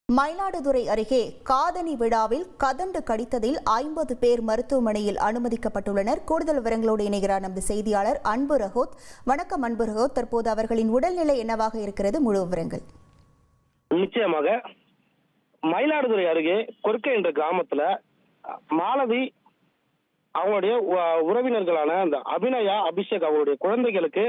மயிலாடுதுறை அருகே காதணி விழாவில் கதண்டு கடித்ததில் 50 பேர் மருத்துவமனையில் அனுமதிக்கப்பட்டுள்ளனர். கூடுதல் விவரங்களோடு இணைகிறார் நமது செய்தியாளர் அன்பு ரஹோத். வணக்கம் அன்பு ரஹோத். தற்போது அவர்களின் உடல்நிலை என்னவாக இருக்கிறது? முழு விவரங்கள். நிச்சயமாக மயிலாடுதுறை அருகே கொர்க்கை என்ற கிராமத்துல மாலதி அவங்களுடைய உறவினர்களான அந்த அபிநயா, அபிஷேக் அவருடைய குழந்தைகளுக்கு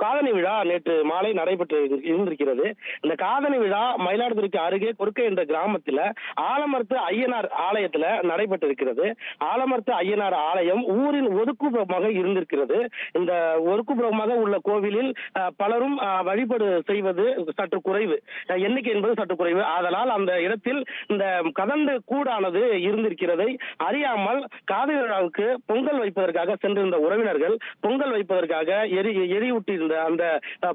காதணி விழா நேற்று மாலை நடைபெற்று இருந்திருக்கிறது. இந்த காதணி விழா மயிலாடுதுறைக்கு அருகே கொர்க்கை என்ற கிராமத்துல ஆலமரத்து ஐயனார் ஆலயத்துல நடைபெற்றிருக்கிறது. ஆலமரத்து ஐயனார் ஆலயம் ஊரின் ஒதுக்குப்புறமாக இருந்திருக்கிறது. இந்த ஒதுக்குப்புறமாக உள்ள கோவிலில் பலரும் வழிபாடு செய்வது சற்று குறைவு, எண்ணிக்கை என்பது சற்று குறைவு. அதனால் அந்த இடத்தில் இந்த கதண்டு கூடானது இருந்திருக்கிறதை அறியாமல் காதணி விழாவுக்கு பொங்கல் வைப்பதற்காக சென்றிருந்த உறவினர்கள் பொங்கல் வைப்பதற்காக எரியூட்டியிருந்த அந்த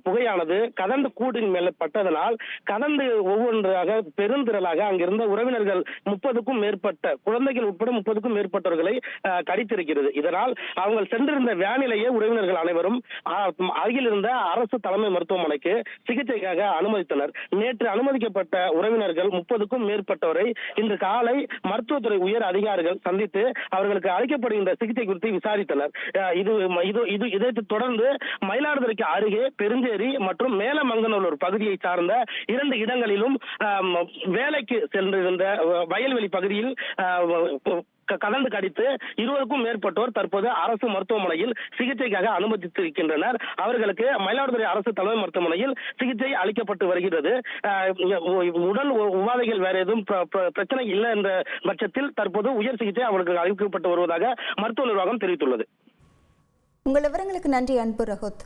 புகையானது கதண்டு கூட்டின் மேல பட்டதனால் கதண்டு ஒவ்வொன்றாக பெருந்திரளாக அங்கிருந்த உறவினர்கள் 30க்கும் மேற்பட்ட குழந்தைகள் உட்பட 30க்கும் மேற்பட்டவர்களை கடித்திருக்கிறது. இதனால் அவங்க சென்றிருந்த வேனிலேயே உறவினர்கள் அனைவரும் அருகில் இருந்த அரசு தலைமை மருத்துவமனைக்கு சிகிச்சைக்காக அனுமதித்தனர். நேற்று அனுமதிக்கப்பட்ட உறவினர்கள் 30க்கும் மேற்பட்டவரை இன்று காலை மருத்துவத்துறை உயர் அதிகாரிகள் சந்தித்து அவர்களுக்கு அளிக்கப்படுகின்ற சிகிச்சை குறித்து விசாரித்தனர். இதைத் தொடர்ந்து மயிலாடுதுறைக்கு அருகே பெருஞ்சேரி மற்றும் மேலமங்கநல்லூர் பகுதியை சார்ந்த 2 இடங்களிலும் வேலைக்கு சென்றிருந்த வயல்வெளி பகுதியில் கதண்டு கடித்து 20க்கும் மேற்பட்டோர் தற்போது அரசு மருத்துவமனையில் சிகிச்சைக்காக அனுமதித்திருக்கின்றனர். அவர்களுக்கு மயிலாடுதுறை அரசு தலைமை மருத்துவமனையில் சிகிச்சை அளிக்கப்பட்டு வருகிறது. உடல் உபாதைகள் வேற எதுவும் பிரச்சனை இல்லை என்ற பட்சத்தில் தற்போது உயர் சிகிச்சை அவர்களுக்கு அளிக்கப்பட்டு வருவதாக மருத்துவ நிர்வாகம் தெரிவித்துள்ளது. உங்கள் விவரங்களுக்கு நன்றி அன்பு ரஹோத்.